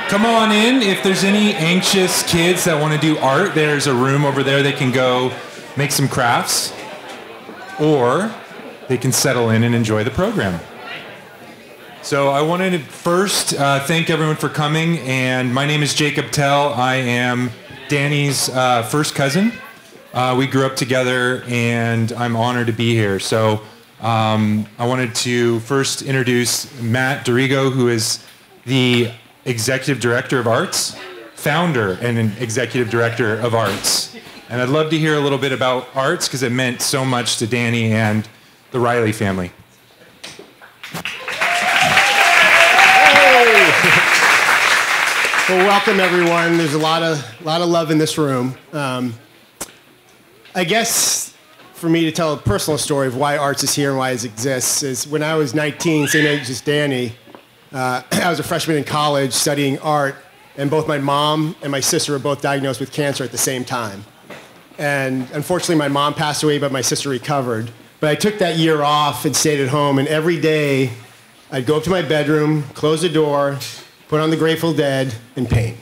come on in. If there's any anxious kids that want to do art, there's a room over there they can go make some crafts, or they can settle in and enjoy the program. So I wanted to first thank everyone for coming, and my name is Jacob Tell. I am Danny's first cousin. We grew up together, and I'm honored to be here. So I wanted to first introduce Matt Dorigo, who is the Executive Director of Arts, founder and an Executive Director of Arts. And I'd love to hear a little bit about arts because it meant so much to Danny and the Riley family. Well, welcome everyone. There's a lot of love in this room. I guess for me to tell a personal story of why arts is here and why it exists is when I was 19, same age as Danny, I was a freshman in college studying art, and both my mom and my sister were both diagnosed with cancer at the same time. And unfortunately, my mom passed away, but my sister recovered. But I took that year off and stayed at home, and every day I'd go up to my bedroom, close the door, put on the Grateful Dead, and paint.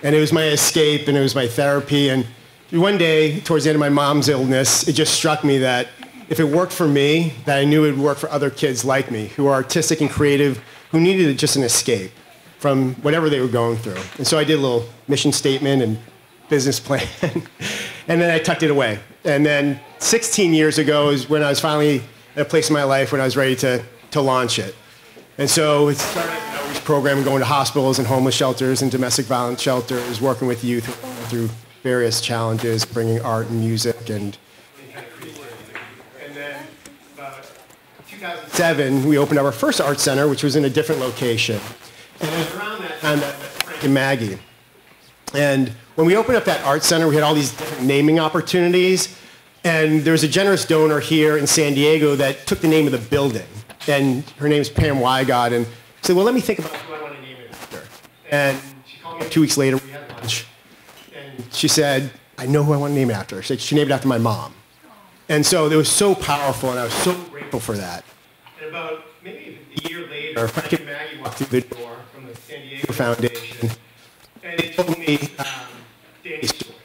And it was my escape, and it was my therapy. And one day, towards the end of my mom's illness, it just struck me that if it worked for me, that I knew it would work for other kids like me, who are artistic and creative, who needed just an escape from whatever they were going through. And so I did a little mission statement and business plan, and then I tucked it away. And then 16 years ago is when I was finally at a place in my life when I was ready to launch it. And so it started an outreach program going to hospitals and homeless shelters and domestic violence shelters, working with youth who are going through various challenges, bringing art and music and then about 2007, we opened up our first art center, which was in a different location. And it was around that time that Frank and Maggie. And when we opened up that art center, we had all these different naming opportunities. And there was a generous donor here in San Diego that took the name of the building. And her name is Pam Wygod. And said, well, let me think about who I want to name it after. And she called me 2 weeks later. We had lunch. And she said, I know who I want to name it after. She named it after my mom. And so it was so powerful, and I was so grateful for that. And about maybe a year later, Frank and Maggie walked through the door from the San Diego Foundation, and they told me Danny's story.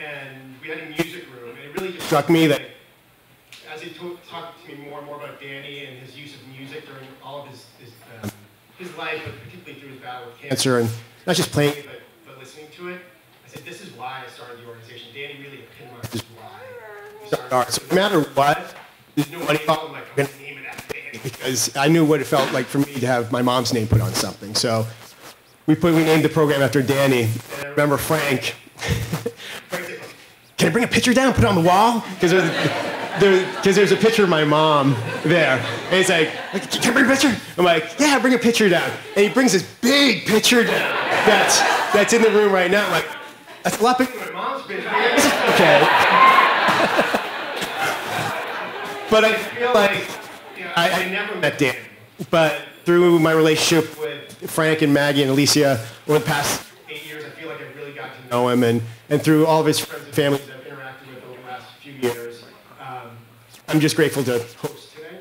And we had a music room, and it really just struck me that as he talked to me more and more about Danny and his use of music during all of his life, but particularly through his battle with cancer, and not just playing it, but listening to it, I said, this is why I started the organization. Danny really epitomizes why we started art. So no matter what, there's no money involved. Like, I'm going to name it after Danny, because I knew what it felt like for me to have my mom's name put on something. So we named the program after Danny. And I remember Frank said, can I bring a picture down and put it on the wall? Because there's a picture of my mom there. And he's like, can I bring a picture? I'm like, yeah, bring a picture down. And he brings this big picture down that's in the room right now. I'm like, that's a lot bigger than my mom's picture. Okay. But I feel like I never met Danny. But through my relationship with Frank and Maggie and Alicia over the past 8 years, I feel like I've really got to know him. And through all of his friends and families that I've interacted with over the last few years, I'm just grateful to host today.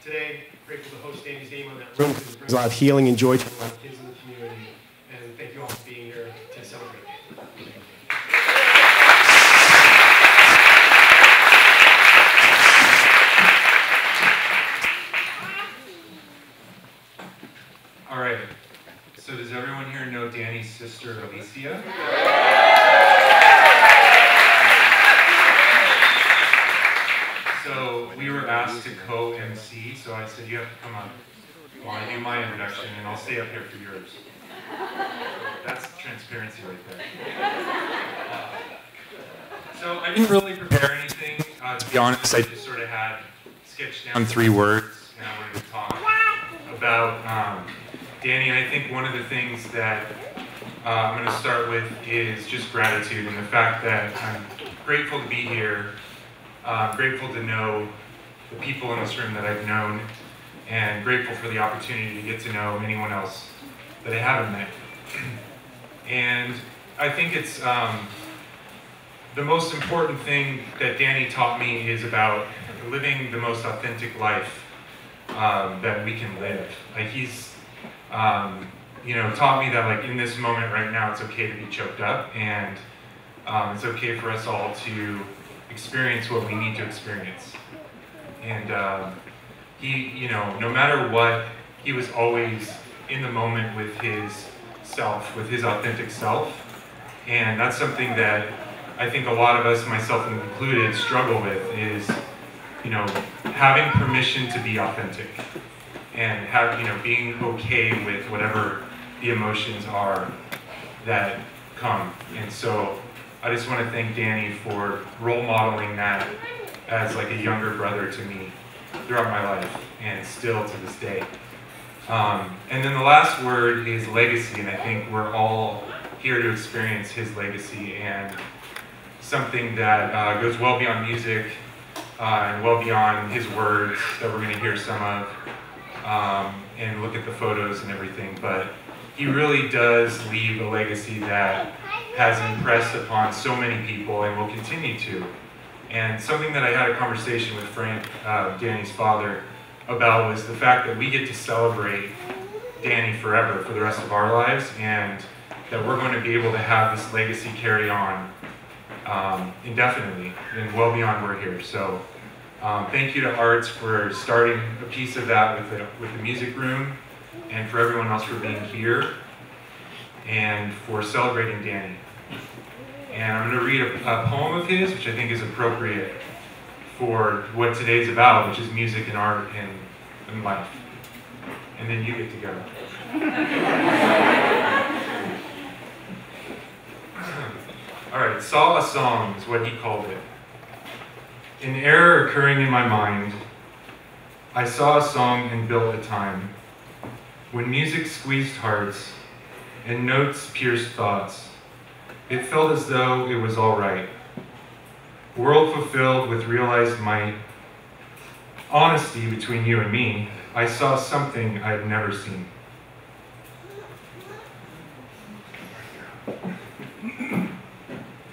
Today, grateful to host Danny's name on that room because it brings a lot of healing and joy to a lot of kids in the community. And thank you all for being here to celebrate. All right. So does everyone here know Danny's sister, Alicia? So we were asked to co-MC, so I said, you have to come up while I do my introduction, and I'll stay up here for yours. That's transparency right there. So I didn't really prepare anything, to be honest. I just sort of had sketched down 3 words, and I wanted to talk about Danny. And I think one of the things that I'm going to start with is just gratitude, and the fact that I'm grateful to be here. Grateful to know the people in this room that I've known, and grateful for the opportunity to get to know anyone else that I haven't met. And I think it's the most important thing that Danny taught me is about living the most authentic life that we can live. Like he's taught me that like in this moment right now, it's okay to be choked up, and it's okay for us all to experience what we need to experience. And he, no matter what, he was always in the moment with his self, with his authentic self. And that's something that I think a lot of us, myself included, struggle with is, having permission to be authentic and being okay with whatever the emotions are that come. And so I just want to thank Danny for role modeling that as like a younger brother to me throughout my life and still to this day. And then the last word is legacy, and I think we're all here to experience his legacy and something that goes well beyond music and well beyond his words that we're going to hear some of and look at the photos and everything. But he really does leave a legacy that has impressed upon so many people and will continue to. And something that I had a conversation with Frank, Danny's father, about was the fact that we get to celebrate Danny forever for the rest of our lives, and that we're going to be able to have this legacy carry on indefinitely and well beyond we're here. So thank you to Arts for starting a piece of that with the music room, and for everyone else for being here and for celebrating Danny. And I'm going to read a poem of his, which I think is appropriate for what today's about, which is music and art and life. And then you get to go. All right, saw a song is what he called it. An error occurring in my mind, I saw a song and built a time. When music squeezed hearts and notes pierced thoughts, it felt as though it was all right. World fulfilled with realized might, honesty between you and me, I saw something I'd never seen.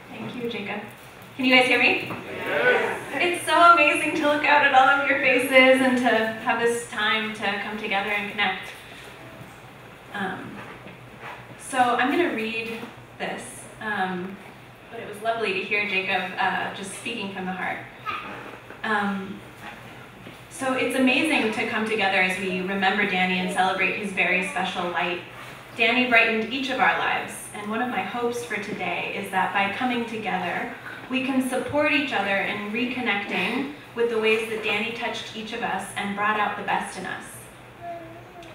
Thank you, Jacob. Can you guys hear me? Yes. It's so amazing to look out at all of your faces and to have this time to come together and connect. So I'm going to read this, but it was lovely to hear Jacob just speaking from the heart. So it's amazing to come together as we remember Danny and celebrate his very special light. Danny brightened each of our lives, and one of my hopes for today is that by coming together, we can support each other in reconnecting with the ways that Danny touched each of us and brought out the best in us.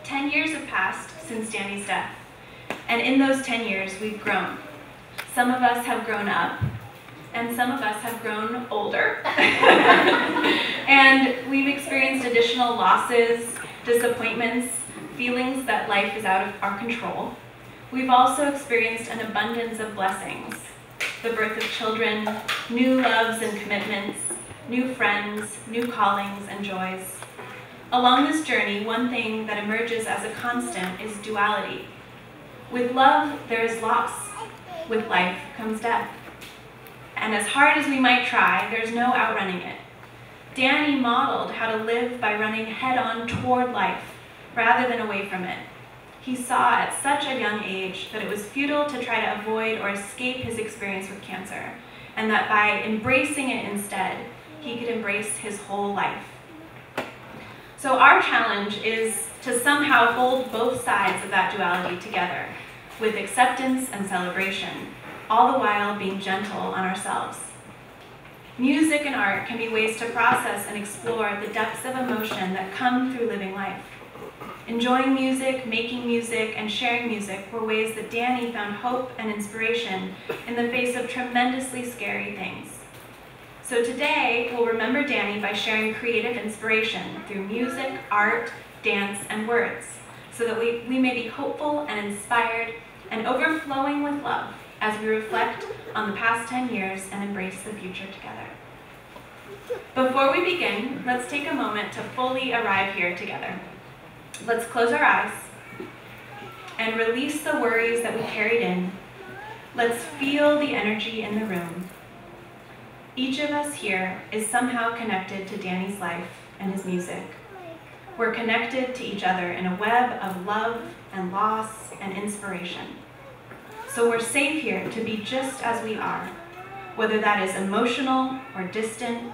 10 years have passed since Danny's death, and in those 10 years, we've grown. Some of us have grown up, and some of us have grown older. And we've experienced additional losses, disappointments, feelings that life is out of our control. We've also experienced an abundance of blessings: the birth of children, new loves and commitments, new friends, new callings and joys. Along this journey, one thing that emerges as a constant is duality. With love, there is loss. With life comes death. And as hard as we might try, there's no outrunning it. Danny modeled how to live by running head-on toward life rather than away from it. He saw at such a young age that it was futile to try to avoid or escape his experience with cancer, and that by embracing it instead, he could embrace his whole life. So our challenge is to somehow hold both sides of that duality together with acceptance and celebration, all the while being gentle on ourselves. Music and art can be ways to process and explore the depths of emotion that come through living life. Enjoying music, making music, and sharing music were ways that Danny found hope and inspiration in the face of tremendously scary things. So today, we'll remember Danny by sharing creative inspiration through music, art, dance, and words, so that we may be hopeful and inspired and overflowing with love as we reflect on the past 10 years and embrace the future together. Before we begin, let's take a moment to fully arrive here together. Let's close our eyes and release the worries that we carried in. Let's feel the energy in the room. Each of us here is somehow connected to Danny's life and his music. We're connected to each other in a web of love and loss and inspiration. So we're safe here to be just as we are, whether that is emotional or distant,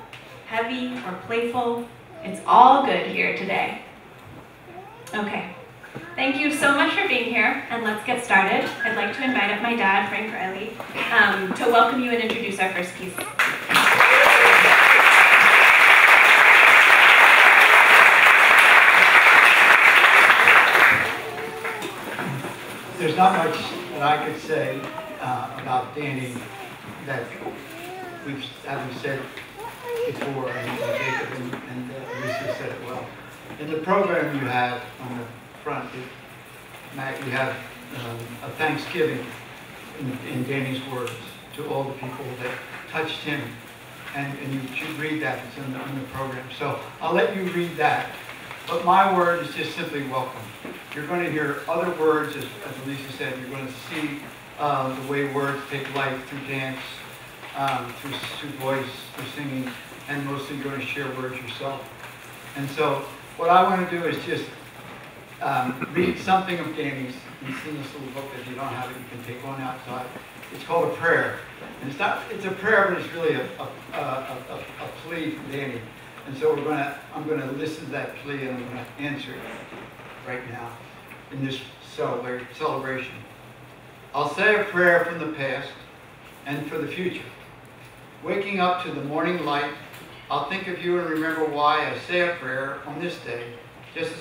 heavy or playful. It's all good here today. Okay, thank you so much for being here, and let's get started. I'd like to invite up my dad, Frank Riley, to welcome you and introduce our first piece. There's not much that I could say about Danny that we've said before, and Jacob and Alicia said it well. In the program you have on the front, Matt, you have a thanksgiving in Danny's words to all the people that touched him, and you should read that. It's in the program. So I'll let you read that. But my word is just simply welcome. You're going to hear other words, as Alicia said. You're going to see the way words take life through dance, through voice, through singing, and mostly you're going to share words yourself. And so what I want to do is just read something of Danny's. It's in this little book. If you don't have it, you can take one outside. It's called a prayer. And it's a prayer, but it's really a plea from Danny. And so I'm going to listen to that plea, and I'm going to answer it right now in this celebration. I'll say a prayer from the past and for the future. Waking up to the morning light, I'll think of you and remember why I say a prayer on this day, just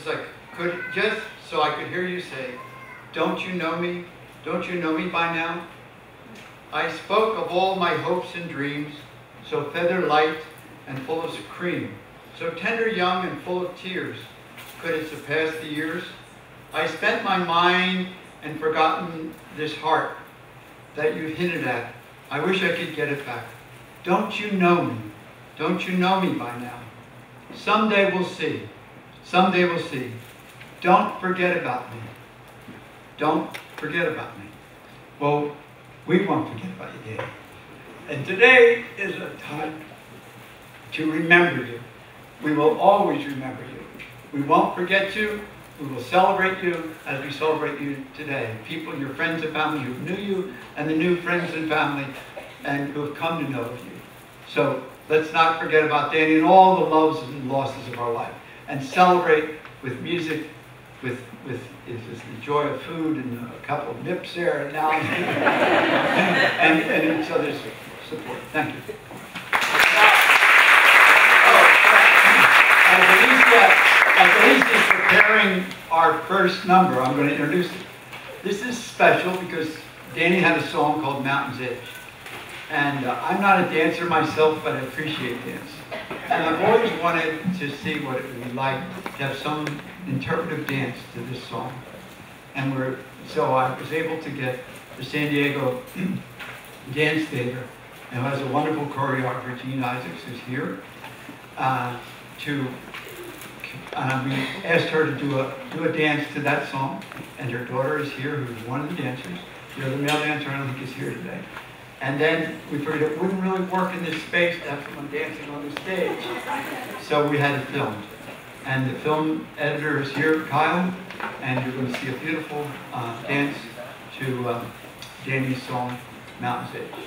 so I could hear you say, "Don't you know me? Don't you know me by now?" I spoke of all my hopes and dreams, so feather light and full of cream, so tender, young, and full of tears. Could it surpass the years? I spent my mind and forgotten this heart that you've hinted at. I wish I could get it back. Don't you know me? Don't you know me by now? Someday we'll see. Someday we'll see. Don't forget about me. Don't forget about me. Well, we won't forget about you, Dad. And today is a time to remember you. We will always remember you. We won't forget you. We will celebrate you as we celebrate you today. People, your friends and family who knew you, and the new friends and family and who have come to know of you. So let's not forget about Danny and all the loves and losses of our life, and celebrate with music, with the joy of food and a couple of nips there and now and each other's support. Thank you. As Alicia is preparing our first number, I'm going to introduce it. This is special because Danny had a song called Mountain's Edge. And I'm not a dancer myself, but I appreciate dance. And I've always wanted to see what it would be like to have some interpretive dance to this song. And so I was able to get the San Diego Dance Theater, and who has a wonderful choreographer, Gene Isaacs, who's here, we asked her to do a dance to that song, and her daughter is here, who's one of the dancers. The other male dancer, I don't think, is here today. And then we figured it wouldn't really work in this space to have someone dancing on the stage, so we had it filmed. And the film editor is here, Kyle, and you're going to see a beautiful dance to Danny's song, Mountain's Edge.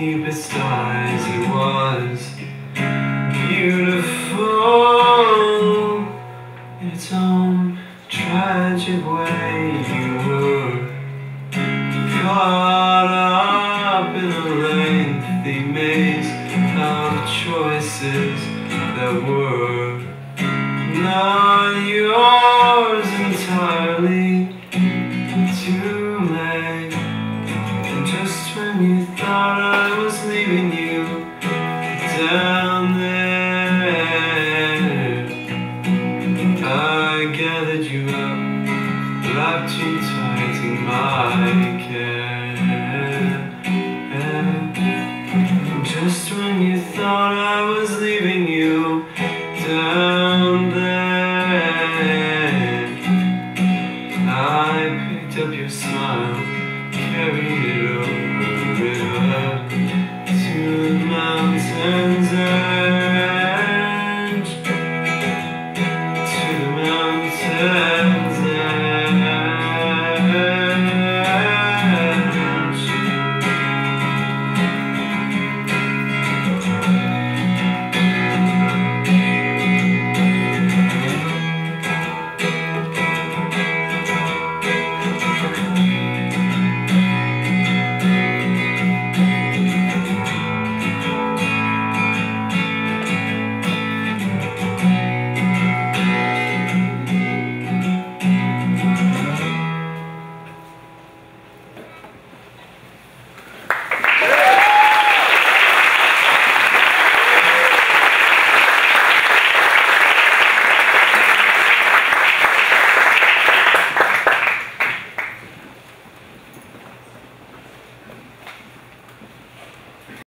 deepest eyes. It was beautiful in its own tragic way. You were caught up in a lengthy maze of choices that were not yours entirely to make. And just when you thought I was leaving you down there, I gathered you up, wrapped you tight in my care. And just when you thought I was